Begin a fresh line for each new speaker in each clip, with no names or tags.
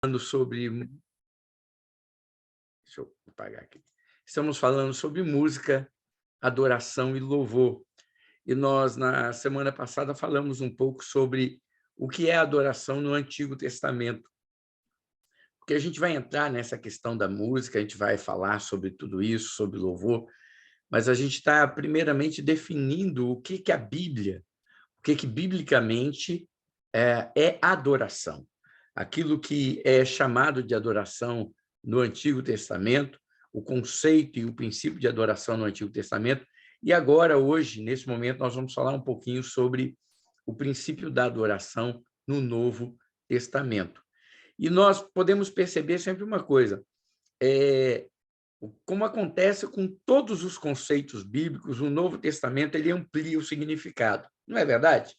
falando sobre... Deixa eu apagar aqui. Estamos falando sobre música, adoração e louvor. E nós, na semana passada, falamos um pouco sobre o que é adoração no Antigo Testamento. Porque a gente vai entrar nessa questão da música, a gente vai falar sobre tudo isso, sobre louvor, mas a gente está, primeiramente, definindo o que é a Bíblia, o que biblicamente é adoração. Aquilo que é chamado de adoração no Antigo Testamento, o conceito e o princípio de adoração no Antigo Testamento, e agora, hoje, nesse momento, nós vamos falar um pouquinho sobre o princípio da adoração no Novo Testamento. E nós podemos perceber sempre uma coisa, como acontece com todos os conceitos bíblicos, o Novo Testamento ele amplia o significado, não é verdade?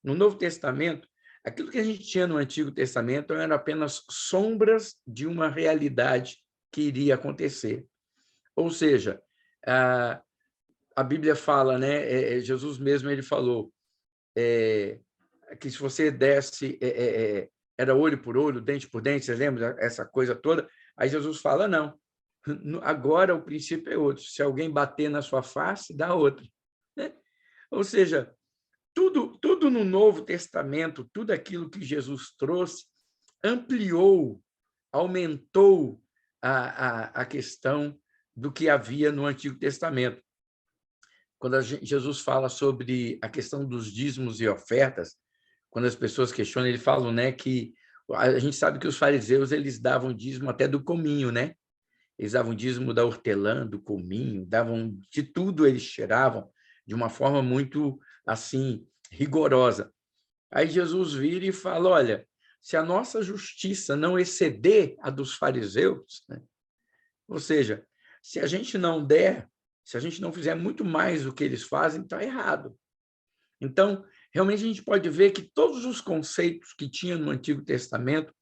No Novo Testamento, aquilo que a gente tinha no Antigo Testamento eram apenas sombras de uma realidade que iria acontecer. Ou seja, a Bíblia fala, né? Jesus mesmo ele falou que se você desse, era olho por olho, dente por dente, você lembra essa coisa toda? Aí Jesus fala, não, agora o princípio é outro, se alguém bater na sua face, dá outra. Né? Ou seja, tudo no Novo Testamento, tudo aquilo que Jesus trouxe, ampliou, aumentou a questão do que havia no Antigo Testamento. Quando Jesus fala sobre a questão dos dízimos e ofertas, quando as pessoas questionam, ele fala, né, que a gente sabe que os fariseus eles davam dízimo até do cominho, né? Eles davam dízimo da hortelã, do cominho, davam de tudo, eles tiravam de uma forma muito assim rigorosa. Aí Jesus vira e fala, olha, se a nossa justiça não exceder a dos fariseus, né? Ou seja, se a gente não der, se a gente não fizer muito mais do que eles fazem, está errado. Então, realmente a gente pode ver que todos os conceitos que tinha no Antigo Testamento,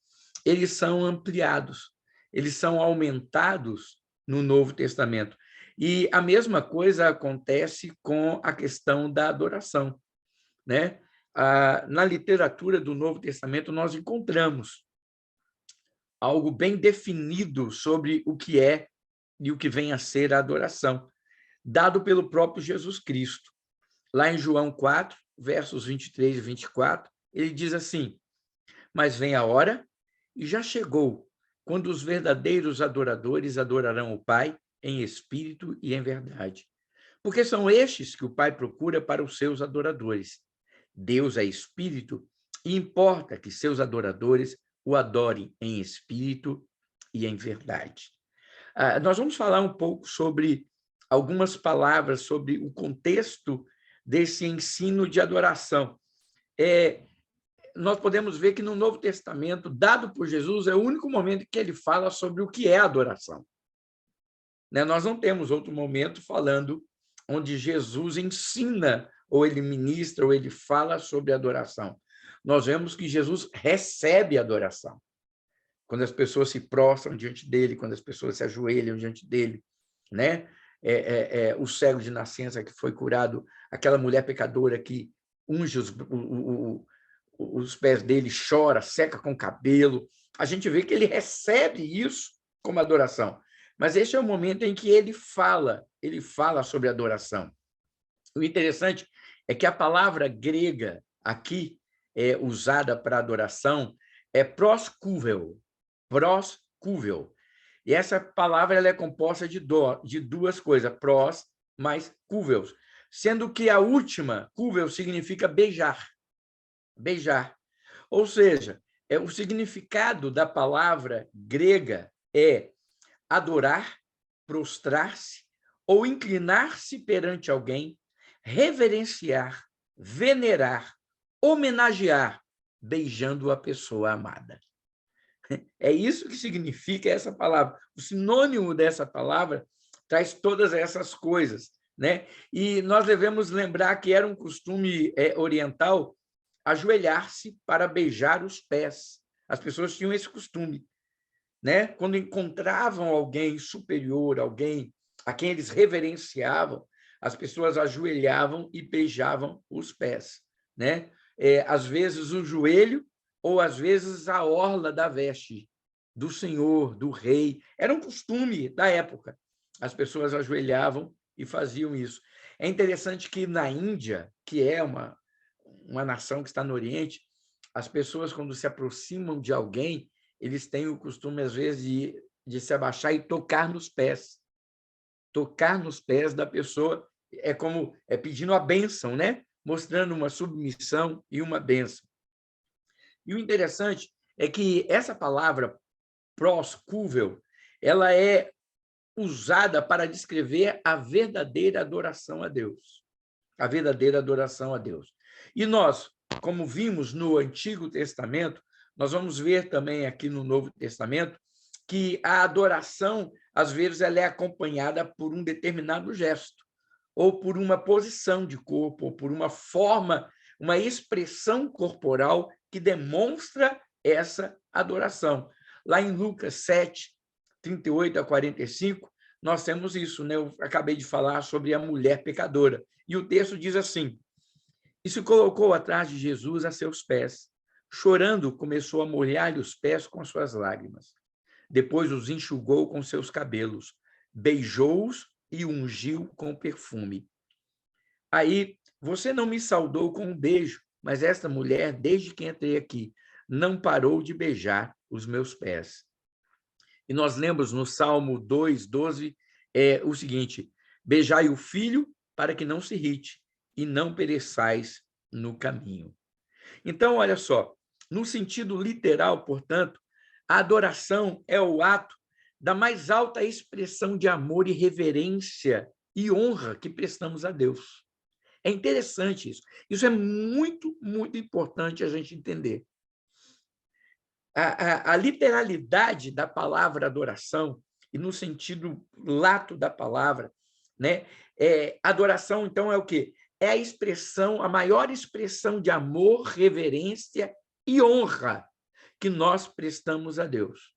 eles são ampliados, eles são aumentados no Novo Testamento. E a mesma coisa acontece com a questão da adoração, né? Na literatura do Novo Testamento, nós encontramos algo bem definido sobre o que é e o que vem a ser a adoração, dado pelo próprio Jesus Cristo. Lá em João 4, versos 23 e 24, ele diz assim, mas vem a hora, e já chegou, quando os verdadeiros adoradores adorarão o Pai em espírito e em verdade. Porque são estes que o Pai procura para os seus adoradores. Deus é espírito e importa que seus adoradores o adorem em espírito e em verdade. Nós vamos falar um pouco sobre algumas palavras sobre o contexto desse ensino de adoração. Nós podemos ver que no Novo Testamento, dado por Jesus, é o único momento que ele fala sobre o que é adoração. Nós não temos outro momento falando onde Jesus ensina, ou ele ministra, ou ele fala sobre adoração. Nós vemos que Jesus recebe adoração. Quando as pessoas se prostram diante dele, quando as pessoas se ajoelham diante dele, né? O cego de nascença que foi curado, aquela mulher pecadora que unge os pés dele, chora, seca com o cabelo. A gente vê que ele recebe isso como adoração. Mas esse é o momento em que ele fala sobre adoração. O interessante é que a palavra grega aqui usada para adoração é proskouvel. E essa palavra ela é composta de duas coisas, pros mais kouvelos, sendo que a última, kouvel, significa beijar. Beijar. Ou seja, o significado da palavra grega é adorar, prostrar-se ou inclinar-se perante alguém, reverenciar, venerar, homenagear, beijando a pessoa amada. É isso que significa essa palavra. O sinônimo dessa palavra traz todas essas coisas, né? E nós devemos lembrar que era um costume oriental ajoelhar-se para beijar os pés. As pessoas tinham esse costume, né? Quando encontravam alguém superior, alguém a quem eles reverenciavam, as pessoas ajoelhavam e beijavam os pés, né? Às vezes o joelho, ou às vezes a orla da veste do senhor, do rei. Era um costume da época. As pessoas ajoelhavam e faziam isso. É interessante que na Índia, que é uma nação que está no Oriente, as pessoas, quando se aproximam de alguém, eles têm o costume, às vezes, de se abaixar e tocar nos pés. Tocar nos pés da pessoa é pedindo a bênção, né? Mostrando uma submissão e uma bênção. E o interessante é que essa palavra proscúvel, ela é usada para descrever a verdadeira adoração a Deus. A verdadeira adoração a Deus. E nós, como vimos no Antigo Testamento, nós vamos ver também aqui no Novo Testamento que a adoração, às vezes, ela é acompanhada por um determinado gesto, ou por uma posição de corpo, ou por uma forma, uma expressão corporal que demonstra essa adoração. Lá em Lucas 7, 38 a 45, nós temos isso, né? Eu acabei de falar sobre a mulher pecadora. E o texto diz assim: e se colocou atrás de Jesus a seus pés. Chorando, começou a molhar-lhe os pés com suas lágrimas. Depois os enxugou com seus cabelos, beijou-os e ungiu com perfume. Aí, você não me saudou com um beijo, mas esta mulher, desde que entrei aqui, não parou de beijar os meus pés. E nós lemos no Salmo 2, 12, o seguinte: beijai o filho para que não se irrite e não pereçais no caminho. Então, olha só, no sentido literal, portanto, a adoração é o ato da mais alta expressão de amor e reverência e honra que prestamos a Deus. É interessante isso. Isso é muito, muito importante a gente entender. A literalidade da palavra adoração, e no sentido lato da palavra, né? Adoração, então, é o quê? É a expressão, a maior expressão de amor, reverência e honra que nós prestamos a Deus.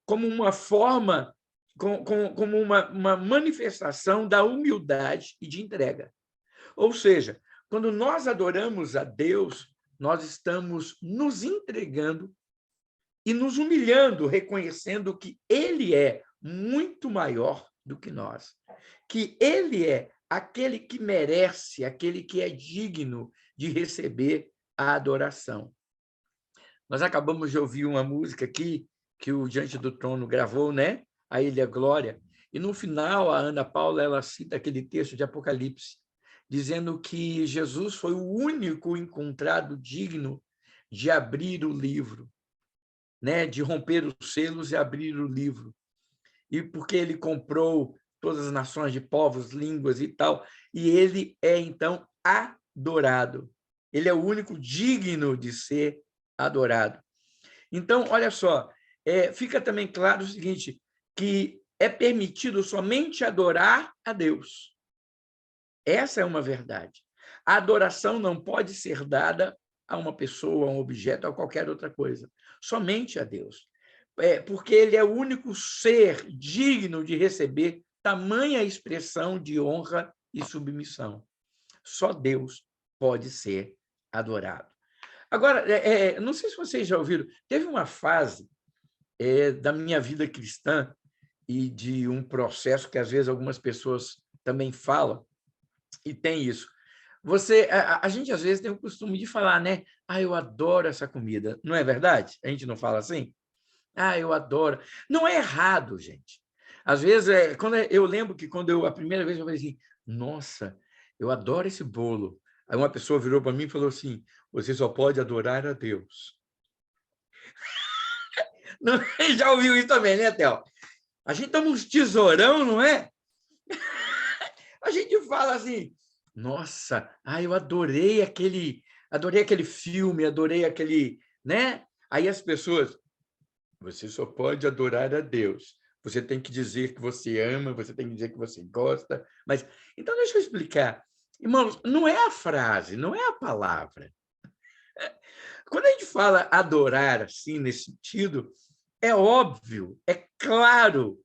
Como uma forma, como uma manifestação da humildade e de entrega. Ou seja, quando nós adoramos a Deus, nós estamos nos entregando e nos humilhando, reconhecendo que Ele é muito maior do que nós, que Ele é aquele que merece, aquele que é digno de receber a adoração. Nós acabamos de ouvir uma música aqui que o Diante do Trono gravou, né? A Ilha Glória. E no final, a Ana Paula ela cita aquele texto de Apocalipse, dizendo que Jesus foi o único encontrado digno de abrir o livro, né? De romper os selos e abrir o livro. E porque ele comprou todas as nações de povos, línguas e tal, e ele é, então, adorado. Ele é o único digno de ser adorado. Então, olha só, fica também claro o seguinte, que é permitido somente adorar a Deus. Essa é uma verdade. A adoração não pode ser dada a uma pessoa, a um objeto, a qualquer outra coisa. Somente a Deus. Porque ele é o único ser digno de receber tamanha expressão de honra e submissão. Só Deus pode ser adorado. Agora, não sei se vocês já ouviram, teve uma fase da minha vida cristã e de um processo que, às vezes, algumas pessoas também falam, e tem isso. A gente, às vezes, tem o costume de falar, né? Eu adoro essa comida. Não é verdade? A gente não fala assim? Eu adoro. Não é errado, gente. Às vezes, eu lembro que a primeira vez eu falei assim, nossa, eu adoro esse bolo. Aí uma pessoa virou para mim e falou assim, você só pode adorar a Deus. Não, já ouviu isso também, né, Theo? A gente toma uns tesourão, não é? A gente fala assim, nossa, eu adorei aquele filme, adorei aquele, né? Aí as pessoas, você só pode adorar a Deus. Você tem que dizer que você ama, você tem que dizer que você gosta. Mas então deixa eu explicar. Irmãos, não é a frase, não é a palavra. Quando a gente fala adorar assim, nesse sentido, é óbvio, é claro.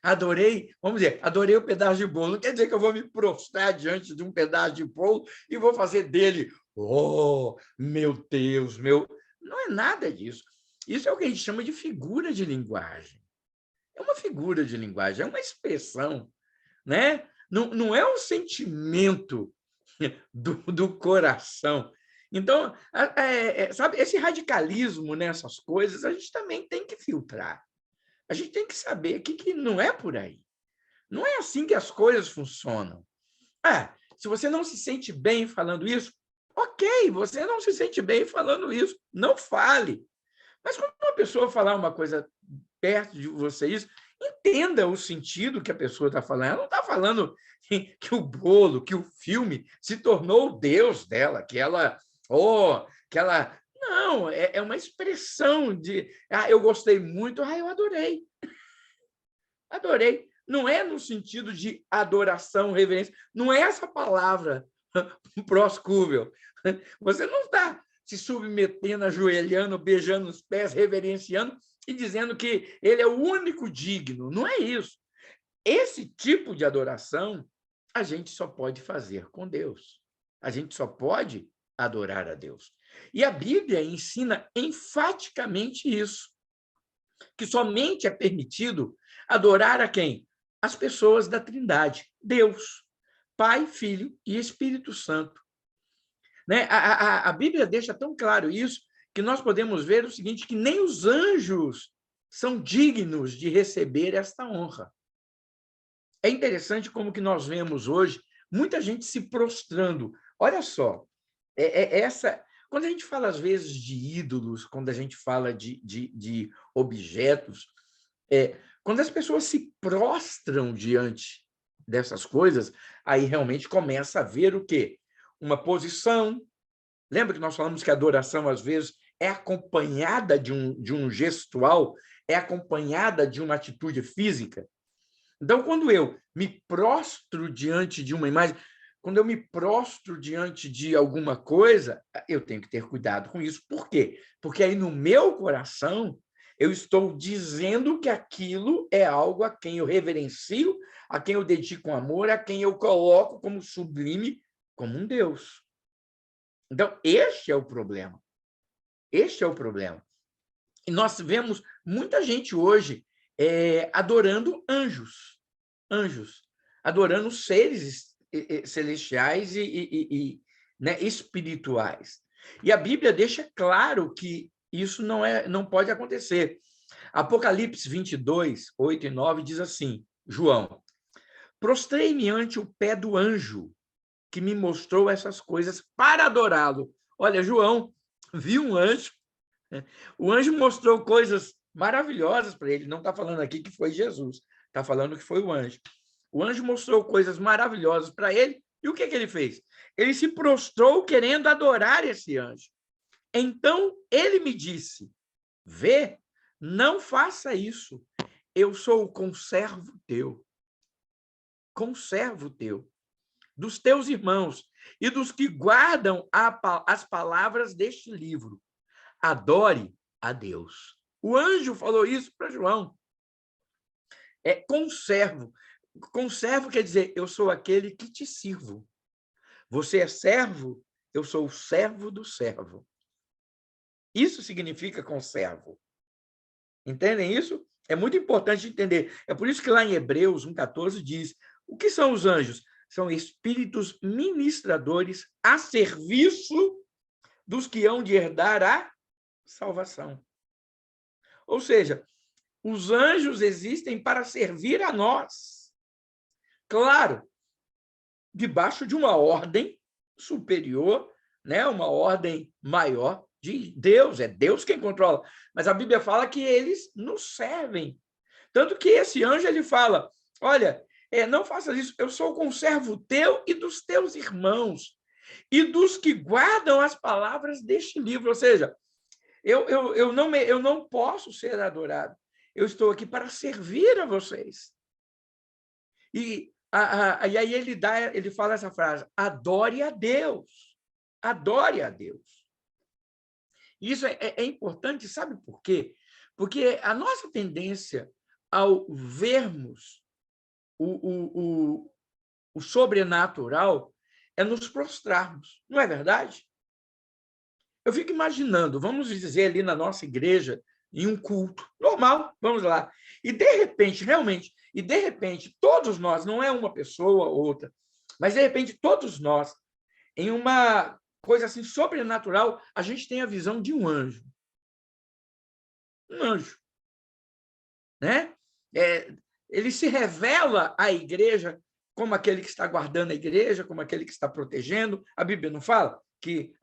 Adorei o pedaço de bolo. Não quer dizer que eu vou me prostrar diante de um pedaço de bolo e vou fazer dele Oh, meu Deus, meu... Não é nada disso. Isso é o que a gente chama de figura de linguagem. É uma figura de linguagem, é uma expressão, né? Não é um sentimento do coração. Então, sabe, esse radicalismo nessas coisas, a gente também tem que filtrar. A gente tem que saber que não é por aí. Não é assim que as coisas funcionam. Se você não se sente bem falando isso, ok, você não se sente bem falando isso, não fale. Mas quando uma pessoa falar uma coisa perto de você, isso, entenda o sentido que a pessoa está falando. Ela não está falando que o bolo, que o filme se tornou o Deus dela, que ela... Não, é uma expressão de, eu gostei muito, eu adorei. Adorei. Não é no sentido de adoração, reverência. Não é essa palavra, proscúvel. Você não está se submetendo, ajoelhando, beijando os pés, reverenciando e dizendo que ele é o único digno. Não é isso. Esse tipo de adoração a gente só pode fazer com Deus. A gente só pode adorar a Deus. E a Bíblia ensina enfaticamente isso, que somente é permitido adorar a quem? As pessoas da Trindade, Deus, Pai, Filho e Espírito Santo. Né? A Bíblia deixa tão claro isso que nós podemos ver o seguinte, que nem os anjos são dignos de receber esta honra. É interessante como que nós vemos hoje muita gente se prostrando. Olha só, quando a gente fala, às vezes, de ídolos, quando a gente fala de objetos, quando as pessoas se prostram diante dessas coisas, aí realmente começa a ver o quê? Uma posição. Lembra que nós falamos que a adoração, às vezes, é acompanhada de um gestual, é acompanhada de uma atitude física? Então, quando eu me prostro diante de uma imagem, quando eu me prostro diante de alguma coisa, eu tenho que ter cuidado com isso. Por quê? Porque aí no meu coração eu estou dizendo que aquilo é algo a quem eu reverencio, a quem eu dedico amor, a quem eu coloco como sublime, como um Deus. Então, este é o problema. Este é o problema. E nós vemos muita gente hoje adorando anjos, adorando seres celestiais né, espirituais. E a Bíblia deixa claro que isso não pode acontecer. Apocalipse 22, 8 e 9 diz assim, João, prostrei-me ante o pé do anjo que me mostrou essas coisas para adorá-lo. Olha, João viu um anjo, né? O anjo mostrou coisas maravilhosas para ele, não está falando aqui que foi Jesus, está falando que foi o anjo. O anjo mostrou coisas maravilhosas para ele, e o que ele fez? Ele se prostrou querendo adorar esse anjo. Então, ele me disse, vê, não faça isso, eu sou o conservo teu, dos teus irmãos e dos que guardam as palavras deste livro. Adore a Deus. O anjo falou isso para João. Conservo. Conservo quer dizer, eu sou aquele que te sirvo. Você é servo, eu sou o servo do servo. Isso significa conservo. Entendem isso? É muito importante entender. É por isso que lá em Hebreus 1,14 diz, o que são os anjos? São espíritos ministradores a serviço dos que hão de herdar a salvação. Ou seja, os anjos existem para servir a nós. Claro, debaixo de uma ordem superior, né? Uma ordem maior de Deus. É Deus quem controla. Mas a Bíblia fala que eles nos servem. Tanto que esse anjo ele fala, olha, não faças isso, eu sou o conservo teu e dos teus irmãos, e dos que guardam as palavras deste livro. Ou seja, eu não posso ser adorado. Eu estou aqui para servir a vocês. E aí ele fala essa frase, adore a Deus. Adore a Deus. Isso é importante, sabe por quê? Porque a nossa tendência ao vermos o sobrenatural é nos prostrarmos, não é verdade? Eu fico imaginando, vamos dizer ali na nossa igreja, em um culto normal, vamos lá. E de repente, realmente, todos nós, não é uma pessoa ou outra, mas de repente todos nós, em uma coisa assim sobrenatural, a gente tem a visão de um anjo. Um anjo, né? Ele se revela à igreja como aquele que está guardando a igreja, como aquele que está protegendo. A Bíblia não fala que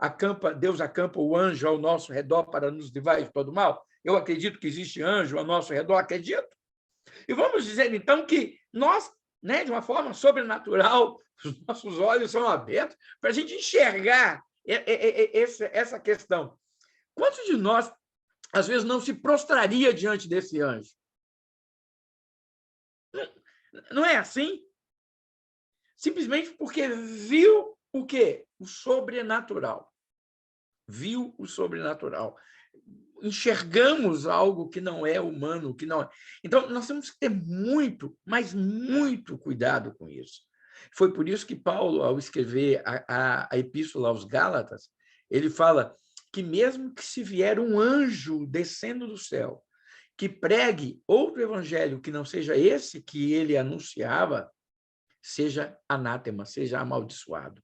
Deus acampa o anjo ao nosso redor para nos livrar de todo mal? Eu acredito que existe anjo ao nosso redor, acredito. E vamos dizer, então, que nós, né, de uma forma sobrenatural, os nossos olhos são abertos para a gente enxergar essa questão. Quantos de nós, às vezes, não se prostraria diante desse anjo? Não é assim? Simplesmente porque viu o quê? O sobrenatural. Viu o sobrenatural. Enxergamos algo que não é humano, que não é. Então, nós temos que ter muito, mas muito cuidado com isso. Foi por isso que Paulo, ao escrever a Epístola aos Gálatas, ele fala que mesmo que se vier um anjo descendo do céu, que pregue outro evangelho que não seja esse que ele anunciava, seja anátema, seja amaldiçoado.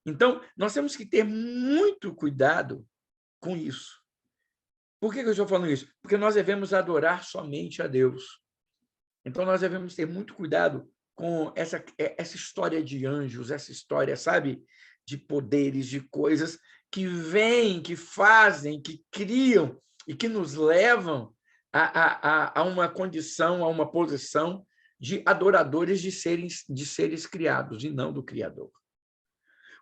Então, nós temos que ter muito cuidado com isso. Por que eu estou falando isso? Porque nós devemos adorar somente a Deus. Então, nós devemos ter muito cuidado com essa história de anjos, essa história, sabe, de poderes, de coisas que vêm, que fazem, que criam e que nos levam a uma condição, a uma posição de adoradores de seres criados e não do Criador.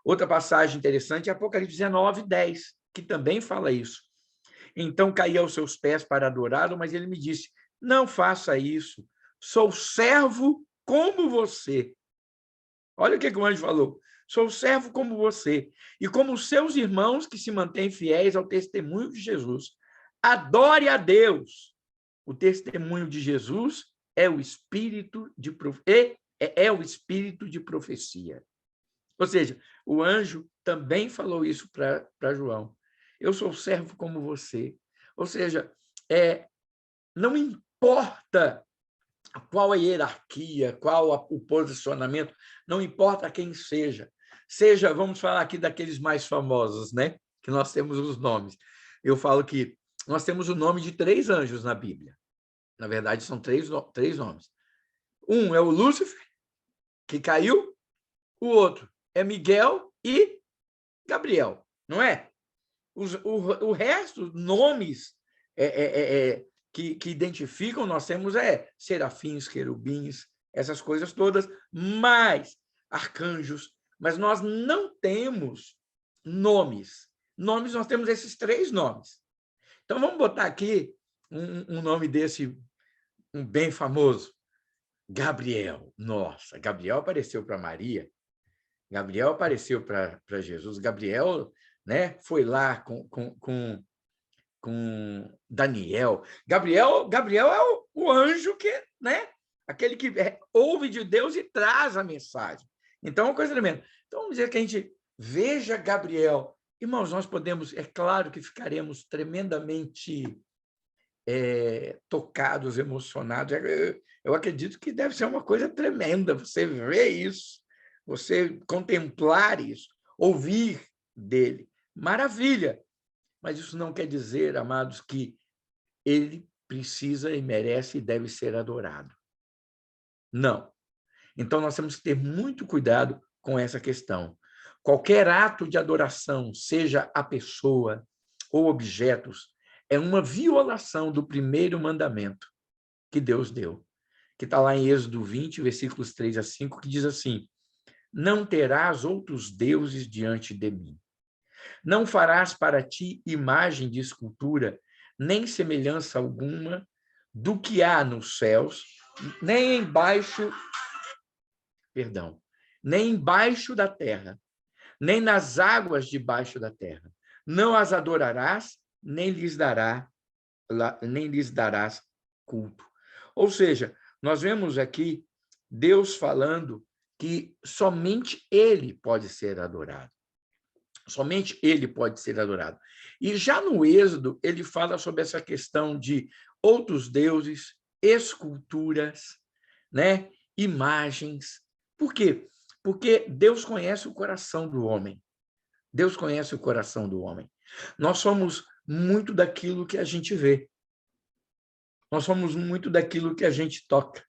Outra passagem interessante é Apocalipse 19, 10, que também fala isso. Então caí aos seus pés para adorá-lo, mas ele me disse, não faça isso, sou servo como você. Olha o que o anjo falou. Sou servo como você, e como os seus irmãos que se mantêm fiéis ao testemunho de Jesus. Adore a Deus. O testemunho de Jesus é o espírito de o espírito de profecia. Ou seja, o anjo também falou isso para João. Eu sou servo como você. Ou seja, não importa qual a hierarquia, qual o posicionamento, não importa quem seja. Seja, vamos falar aqui daqueles mais famosos, né? Que nós temos os nomes. Eu falo que nós temos o nome de 3 anjos na Bíblia. Na verdade, são 3 nomes. Um é o Lúcifer, que caiu. O outro é Miguel e Gabriel, não é? O resto, nomes que identificam, nós temos serafins, querubins, essas coisas todas, mais arcanjos, mas nós não temos nomes. Nomes, nós temos esses 3 nomes. Então, vamos botar aqui um nome desse, um bem famoso, Gabriel. Nossa, Gabriel apareceu para Maria, Gabriel apareceu para Jesus, Gabriel, né, foi lá com Daniel. Gabriel é o anjo que, né, aquele que ouve de Deus e traz a mensagem. Então, é uma coisa tremenda. Então, vamos dizer que a gente veja Gabriel. Irmãos, nós podemos, é claro que ficaremos tremendamente tocados, emocionados. Eu acredito que deve ser uma coisa tremenda você ver isso, você contemplar isso, ouvir dele. Maravilha! Mas isso não quer dizer, amados, que ele precisa e merece e deve ser adorado. Não. Então, nós temos que ter muito cuidado com essa questão. Qualquer ato de adoração, seja a pessoa ou objetos, é uma violação do primeiro mandamento que Deus deu, que está lá em Êxodo 20, versículos 3 a 5, que diz assim, não terás outros deuses diante de mim. Não farás para ti imagem de escultura, nem semelhança alguma do que há nos céus, nem embaixo da terra, nem nas águas debaixo da terra. Não as adorarás, nem lhes darás culto. Ou seja, nós vemos aqui Deus falando que somente ele pode ser adorado. Somente ele pode ser adorado. E já no Êxodo, ele fala sobre essa questão de outros deuses, esculturas, né? Imagens. Por quê? Porque Deus conhece o coração do homem. Deus conhece o coração do homem. Nós somos muito daquilo que a gente vê. Nós somos muito daquilo que a gente toca.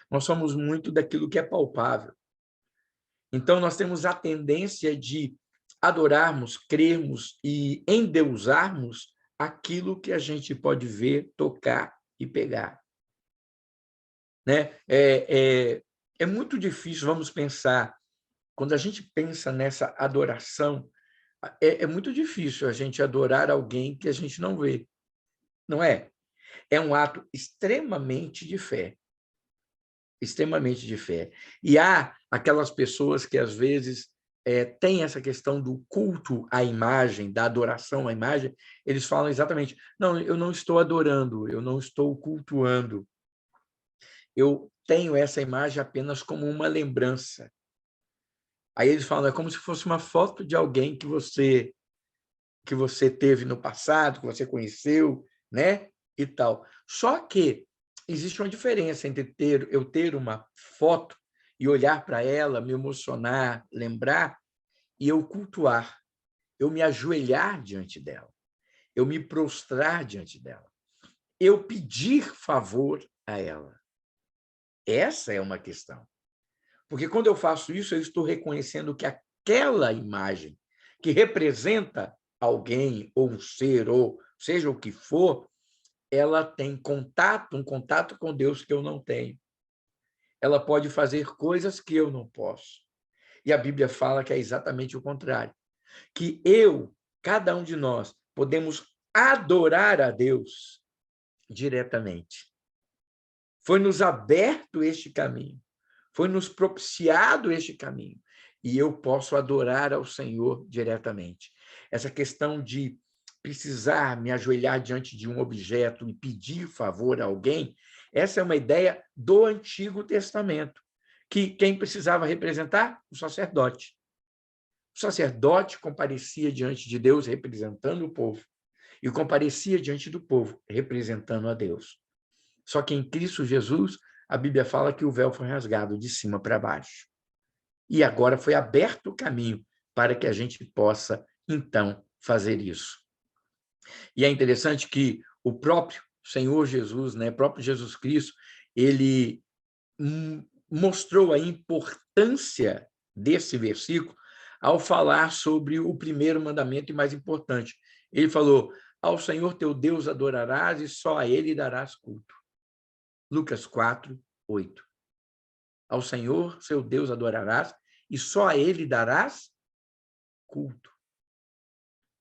Nós somos muito daquilo que é palpável. Então, nós temos a tendência de adorarmos, crermos e endeusarmos aquilo que a gente pode ver, tocar e pegar. Né? É muito difícil, vamos pensar, quando a gente pensa nessa adoração, é muito difícil a gente adorar alguém que a gente não vê, não é? É um ato extremamente de fé. Extremamente de fé. E há aquelas pessoas que, às vezes, têm essa questão do culto à imagem, da adoração à imagem, eles falam exatamente, não, eu não estou adorando, eu não estou cultuando, eu tenho essa imagem apenas como uma lembrança. Aí eles falam, é como se fosse uma foto de alguém que você teve no passado, que você conheceu, né? E tal. Só que existe uma diferença entre eu ter uma foto e olhar para ela, me emocionar, lembrar, e eu cultuar, eu me ajoelhar diante dela, eu me prostrar diante dela, eu pedir favor a ela. Essa é uma questão. Porque quando eu faço isso, eu estou reconhecendo que aquela imagem que representa alguém ou um ser, ou seja o que for, ela tem um contato com Deus que eu não tenho. Ela pode fazer coisas que eu não posso. E a Bíblia fala que é exatamente o contrário. Que cada um de nós, podemos adorar a Deus diretamente. Foi-nos aberto este caminho. Foi-nos propiciado este caminho. E eu posso adorar ao Senhor diretamente. Essa questão de precisar me ajoelhar diante de um objeto e pedir favor a alguém, essa é uma ideia do Antigo Testamento, que quem precisava representar? O sacerdote. O sacerdote comparecia diante de Deus representando o povo e comparecia diante do povo representando a Deus. Só que em Cristo Jesus, a Bíblia fala que o véu foi rasgado de cima para baixo. E agora foi aberto o caminho para que a gente possa, então, fazer isso. E é interessante que o próprio Senhor Jesus, né, o próprio Jesus Cristo, ele mostrou a importância desse versículo ao falar sobre o primeiro mandamento e mais importante. Ele falou, ao Senhor teu Deus adorarás e só a ele darás culto. Lucas 4, 8. Ao Senhor, seu Deus, adorarás e só a ele darás culto.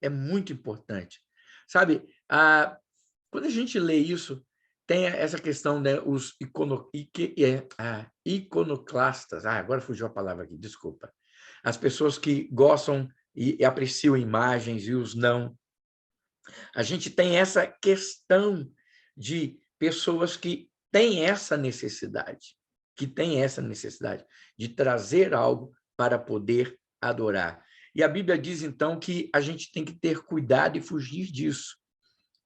É muito importante. Sabe, quando a gente lê isso, tem essa questão, né, os iconoclastas. Agora fugiu a palavra aqui, desculpa. As pessoas que gostam e apreciam imagens e os não. A gente tem essa questão de pessoas que têm essa necessidade, de trazer algo para poder adorar. E a Bíblia diz, então, que a gente tem que ter cuidado e fugir disso.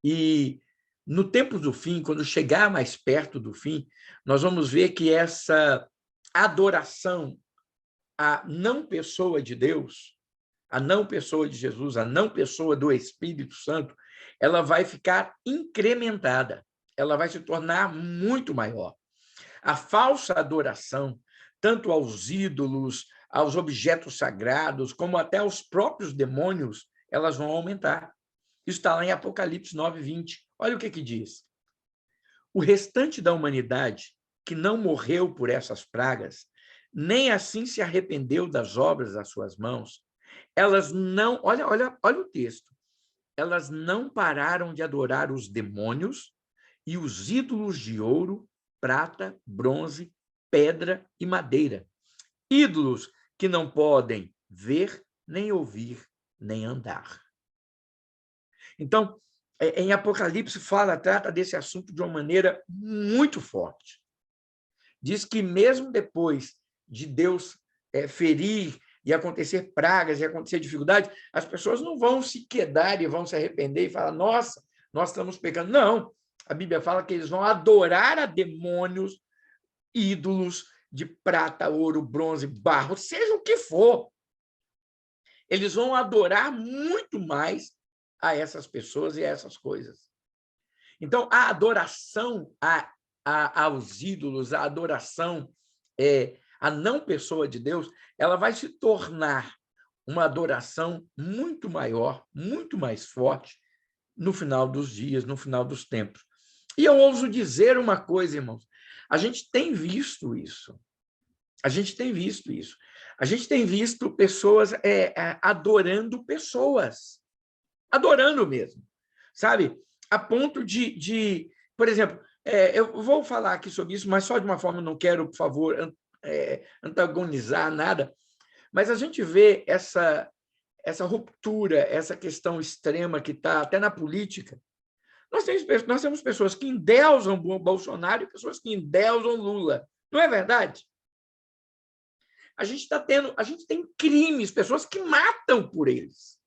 E no tempo do fim, quando chegar mais perto do fim, nós vamos ver que essa adoração à não pessoa de Deus, a não pessoa de Jesus, a não pessoa do Espírito Santo, ela vai ficar incrementada, ela vai se tornar muito maior. A falsa adoração, tanto aos ídolos, aos objetos sagrados, como até aos próprios demônios, elas vão aumentar. Isso está lá em Apocalipse 9:20. Olha o que diz. O restante da humanidade, que não morreu por essas pragas, nem assim se arrependeu das obras das suas mãos, elas não, olha o texto, elas não pararam de adorar os demônios e os ídolos de ouro, prata, bronze, pedra e madeira. Ídolos que não podem ver, nem ouvir, nem andar. Então, em Apocalipse trata desse assunto de uma maneira muito forte. Diz que mesmo depois de Deus ferir e acontecer pragas, e acontecer dificuldades, as pessoas não vão se quedar e vão se arrepender e falar, nossa, nós estamos pecando. Não, a Bíblia fala que eles vão adorar a demônios, ídolos de prata, ouro, bronze, barro, seja o que for. Eles vão adorar muito mais a essas pessoas e a essas coisas. Então, a adoração aos ídolos, a adoração à não pessoa de Deus, ela vai se tornar uma adoração muito maior, muito mais forte no final dos dias, no final dos tempos. E eu ouso dizer uma coisa, irmãos, a gente tem visto isso. A gente tem visto isso. A gente tem visto pessoas adorando pessoas. Adorando mesmo. Sabe? A ponto por exemplo, eu vou falar aqui sobre isso, mas só de uma forma, não quero, por favor, antagonizar nada, mas a gente vê essa ruptura, essa questão extrema que está até na política. Nós temos pessoas que endeusam Bolsonaro e pessoas que endeusam Lula. Não é verdade? A gente tem crimes, pessoas que matam por eles.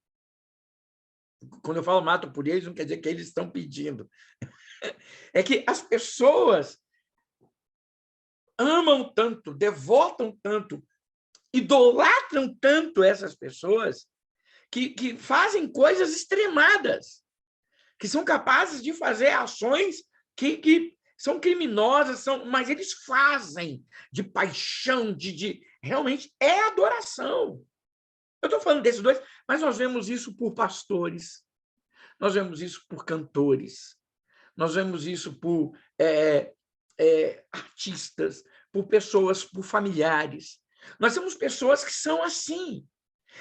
Quando eu falo matam por eles, não quer dizer que eles estão pedindo. É que as pessoas amam tanto, devotam tanto, idolatram tanto essas pessoas que fazem coisas extremadas, que são capazes de fazer ações que são criminosas, mas eles fazem de paixão, realmente é adoração. Eu estou falando desses dois, mas nós vemos isso por pastores, nós vemos isso por cantores, nós vemos isso por artistas, por pessoas, por familiares. Nós temos pessoas que são assim.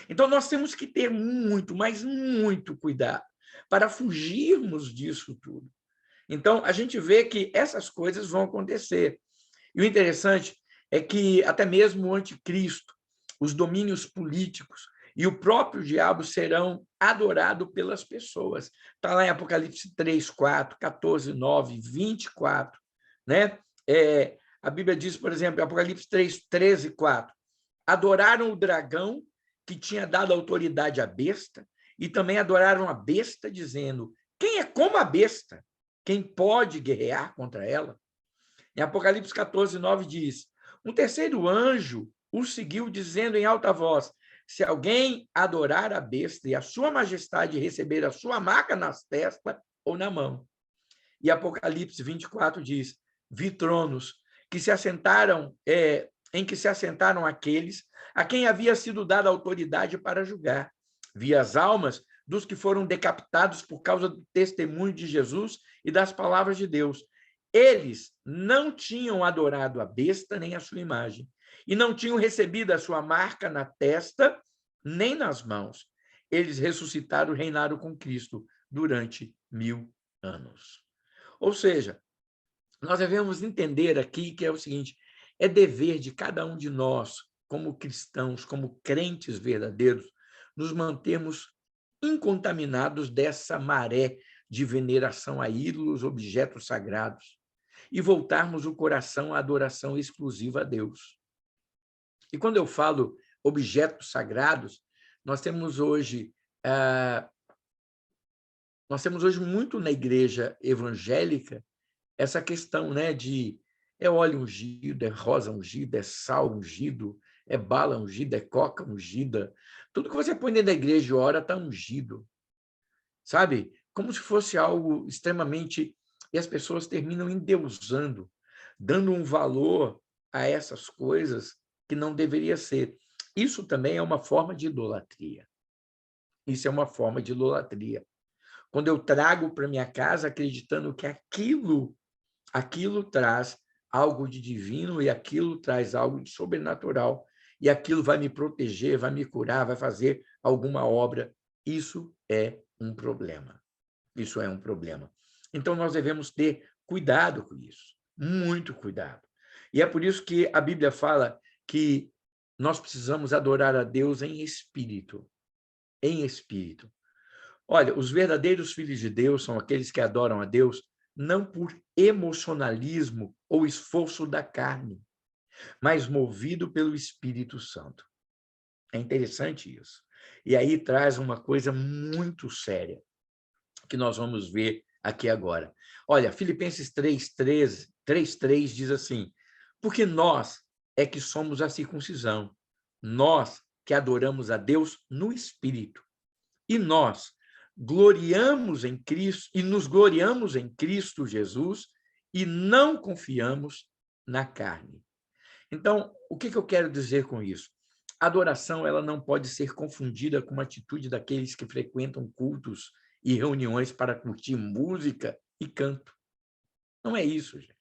Então, nós temos que ter muito, mas muito cuidado para fugirmos disso tudo. Então, a gente vê que essas coisas vão acontecer. E o interessante é que até mesmo o anticristo, os domínios políticos e o próprio diabo serão adorados pelas pessoas. Está lá em Apocalipse 3, 4, 14, 9, 24. Né? A Bíblia diz, por exemplo, em Apocalipse 3, 13 e 4, adoraram o dragão que tinha dado autoridade à besta e também adoraram a besta, dizendo, quem é como a besta? Quem pode guerrear contra ela? Em Apocalipse 14, 9 diz, um terceiro anjo o seguiu, dizendo em alta voz, se alguém adorar a besta e a sua majestade receber a sua marca nas testas ou na mão. E Apocalipse 24 diz, vi tronos que se assentaram, em que se assentaram aqueles a quem havia sido dada autoridade para julgar. Vi as almas dos que foram decapitados por causa do testemunho de Jesus e das palavras de Deus. Eles não tinham adorado a besta nem a sua imagem, e não tinham recebido a sua marca na testa nem nas mãos. Eles ressuscitaram e reinaram com Cristo durante 1000 anos. Ou seja, nós devemos entender aqui que é o seguinte, é dever de cada um de nós, como cristãos, como crentes verdadeiros, nos mantermos incontaminados dessa maré de veneração a ídolos, objetos sagrados, e voltarmos o coração à adoração exclusiva a Deus. E quando eu falo objetos sagrados, nós temos hoje muito na igreja evangélica essa questão, né, de óleo ungido, é rosa ungida, é sal ungido, é bala ungida, é coca ungida. Tudo que você põe dentro da igreja e ora está ungido. Sabe? Como se fosse algo extremamente... E as pessoas terminam endeusando, dando um valor a essas coisas que não deveria ser. Isso também é uma forma de idolatria. Isso é uma forma de idolatria. Quando eu trago para minha casa acreditando que aquilo traz algo de divino e aquilo traz algo de sobrenatural e aquilo vai me proteger, vai me curar, vai fazer alguma obra. Isso é um problema. Isso é um problema. Então, nós devemos ter cuidado com isso, muito cuidado. E é por isso que a Bíblia fala que nós precisamos adorar a Deus em espírito. Em espírito. Olha, os verdadeiros filhos de Deus são aqueles que adoram a Deus não por emocionalismo ou esforço da carne, mas movido pelo Espírito Santo. É interessante isso. E aí traz uma coisa muito séria, que nós vamos ver aqui agora. Olha, Filipenses 3:3 diz assim: porque nós é que somos a circuncisão, nós que adoramos a Deus no Espírito, e nós gloriamos em Cristo e nos gloriamos em Cristo Jesus e não confiamos na carne. Então, o que eu quero dizer com isso? A adoração ela não pode ser confundida com uma atitude daqueles que frequentam cultos e reuniões para curtir música e canto. Não é isso, gente.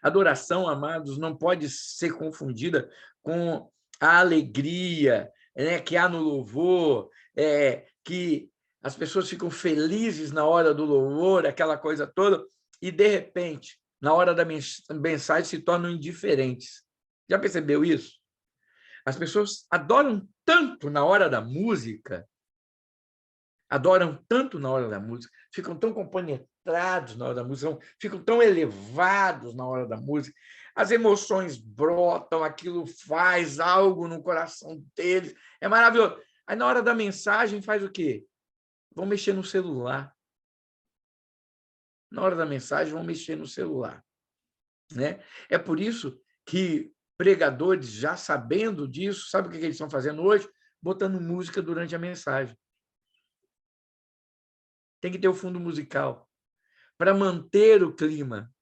Adoração, amados, não pode ser confundida com a alegria, né, que há no louvor, que as pessoas ficam felizes na hora do louvor, aquela coisa toda, e, de repente, na hora da mensagem, se tornam indiferentes. Já percebeu isso? As pessoas adoram tanto na hora da música, ficam tão compenetrados na hora da música, ficam tão elevados na hora da música, as emoções brotam, aquilo faz algo no coração deles, é maravilhoso. Aí, na hora da mensagem, faz o quê? Vão mexer no celular. Na hora da mensagem, vão mexer no celular. Né? É por isso que pregadores, já sabendo disso, sabe o que eles estão fazendo hoje? Botando música durante a mensagem. Tem que ter o fundo musical para manter o clima,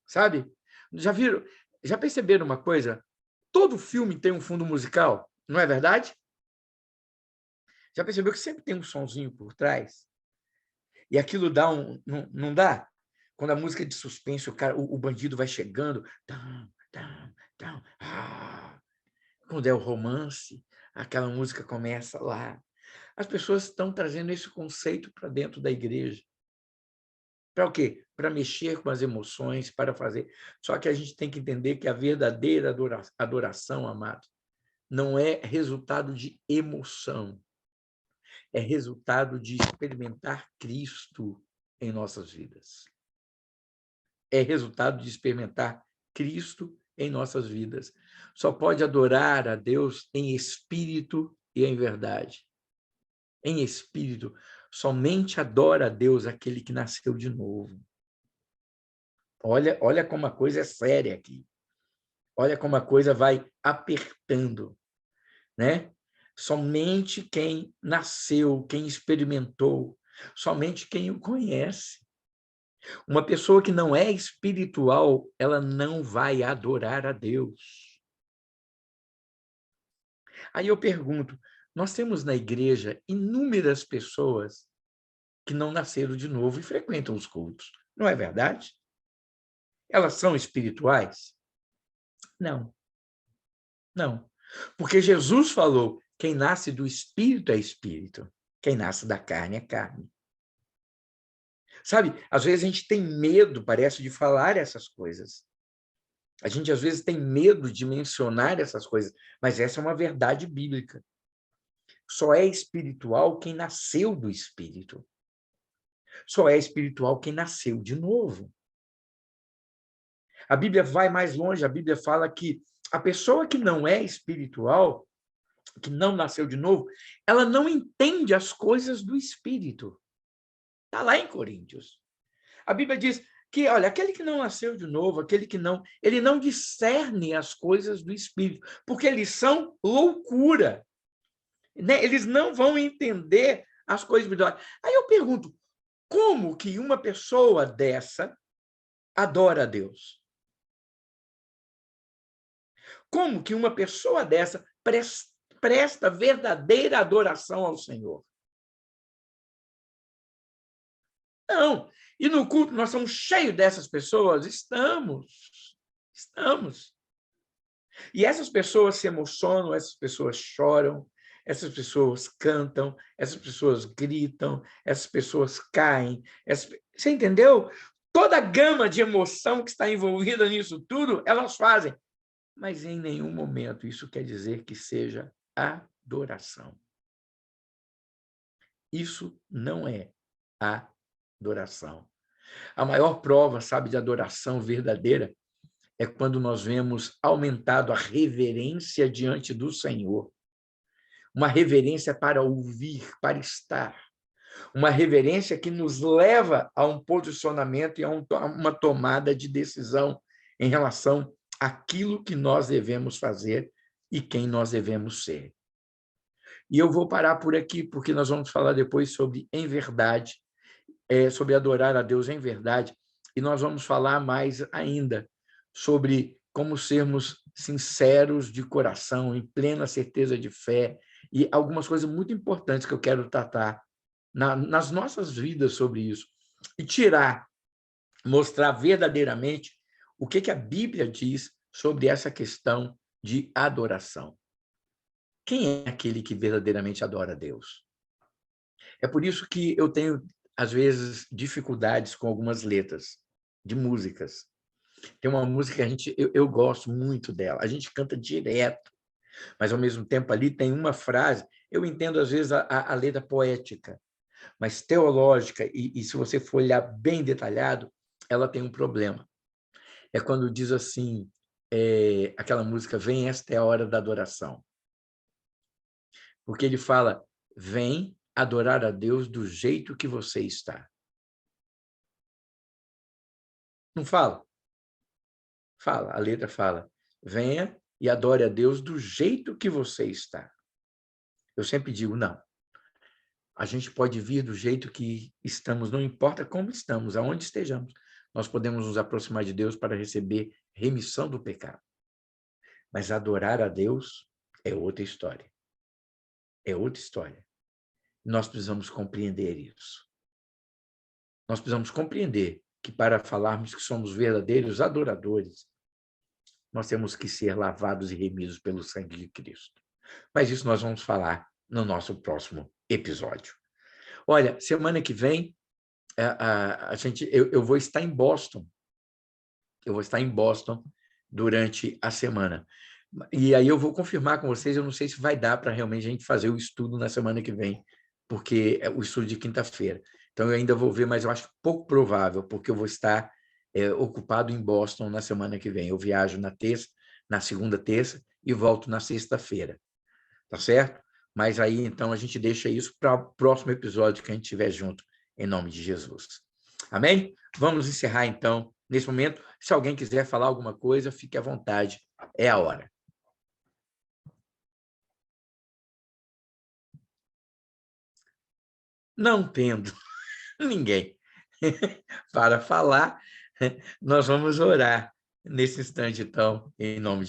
sabe? Já viram? Já perceberam uma coisa? Todo filme tem um fundo musical, não é verdade? Já percebeu que sempre tem um sonzinho por trás? E aquilo dá não dá? Quando a música é de suspense, o bandido vai chegando, quando é o romance, aquela música começa lá. As pessoas estão trazendo esse conceito para dentro da igreja. Para o quê? Para mexer com as emoções, para fazer. Só que a gente tem que entender que a verdadeira adoração, amado, não é resultado de emoção, é resultado de experimentar Cristo em nossas vidas. É resultado de experimentar Cristo em nossas vidas. Só pode adorar a Deus em espírito e em verdade. Em espírito, somente adora a Deus aquele que nasceu de novo. Olha como a coisa é séria aqui. Olha como a coisa vai apertando, né? Somente quem nasceu, quem experimentou, somente quem o conhece. Uma pessoa que não é espiritual, ela não vai adorar a Deus. Aí eu pergunto, nós temos na igreja inúmeras pessoas que não nasceram de novo e frequentam os cultos. Não é verdade? Elas são espirituais? Não, não. Porque Jesus falou, quem nasce do espírito é espírito, quem nasce da carne é carne. Sabe, às vezes a gente tem medo, parece, de falar essas coisas. A gente, às vezes, tem medo de mencionar essas coisas, mas essa é uma verdade bíblica. Só é espiritual quem nasceu do Espírito. Só é espiritual quem nasceu de novo. A Bíblia vai mais longe, a Bíblia fala que a pessoa que não é espiritual, que não nasceu de novo, ela não entende as coisas do Espírito. Está lá em Coríntios. A Bíblia diz que, olha, aquele que não nasceu de novo, aquele que não, ele não discerne as coisas do Espírito, porque eles são loucura. Né? Eles não vão entender as coisas espirituais. Aí eu pergunto, como que uma pessoa dessa adora a Deus? Como que uma pessoa dessa presta verdadeira adoração ao Senhor? Não. E no culto nós estamos cheios dessas pessoas? Estamos. Estamos. E essas pessoas se emocionam, essas pessoas choram, essas pessoas cantam, essas pessoas gritam, essas pessoas caem. Você entendeu? Toda a gama de emoção que está envolvida nisso tudo, elas fazem. Mas em nenhum momento isso quer dizer que seja adoração. Isso não é adoração. A maior prova, sabe, de adoração verdadeira é quando nós vemos aumentado a reverência diante do Senhor. uma reverência para ouvir, para estar, uma reverência que nos leva a um posicionamento e a uma tomada de decisão em relação àquilo que nós devemos fazer e quem nós devemos ser. E eu vou parar por aqui, porque nós vamos falar depois sobre em verdade, sobre adorar a Deus em verdade, e nós vamos falar mais ainda sobre como sermos sinceros de coração, em plena certeza de fé, e algumas coisas muito importantes que eu quero tratar nas nossas vidas sobre isso, e mostrar verdadeiramente o que a Bíblia diz sobre essa questão de adoração. Quem é aquele que verdadeiramente adora a Deus? É por isso que eu tenho, às vezes, dificuldades com algumas letras de músicas. Tem uma música que eu gosto muito dela, a gente canta direto, mas, ao mesmo tempo, ali tem uma frase, eu entendo, às vezes, a letra poética, mas teológica, e se você for olhar bem detalhado, ela tem um problema. É quando diz assim, aquela música, Vem, esta é a hora da adoração. Porque ele fala, vem adorar a Deus do jeito que você está. Não fala? Fala, a letra fala, venha e adore a Deus do jeito que você está. Eu sempre digo, não. A gente pode vir do jeito que estamos, não importa como estamos, aonde estejamos. Nós podemos nos aproximar de Deus para receber remissão do pecado. Mas adorar a Deus é outra história. É outra história. Nós precisamos compreender isso. Nós precisamos compreender que, para falarmos que somos verdadeiros adoradores, nós temos que ser lavados e remidos pelo sangue de Cristo. Mas isso nós vamos falar no nosso próximo episódio. Olha, semana que vem, eu vou estar em Boston. Eu vou estar em Boston durante a semana. E aí eu vou confirmar com vocês, eu não sei se vai dar para realmente a gente fazer o estudo na semana que vem, porque é o estudo de quinta-feira. Então, eu ainda vou ver, mas eu acho pouco provável, porque eu vou estar ocupado em Boston na semana que vem. Eu viajo na segunda terça, e volto na sexta-feira. Tá certo? Mas aí, então, a gente deixa isso para o próximo episódio que a gente estiver junto, em nome de Jesus. Amém? Vamos encerrar, então, nesse momento. Se alguém quiser falar alguma coisa, fique à vontade. É a hora. Não tendo ninguém para falar, nós vamos orar nesse instante, então, em nome de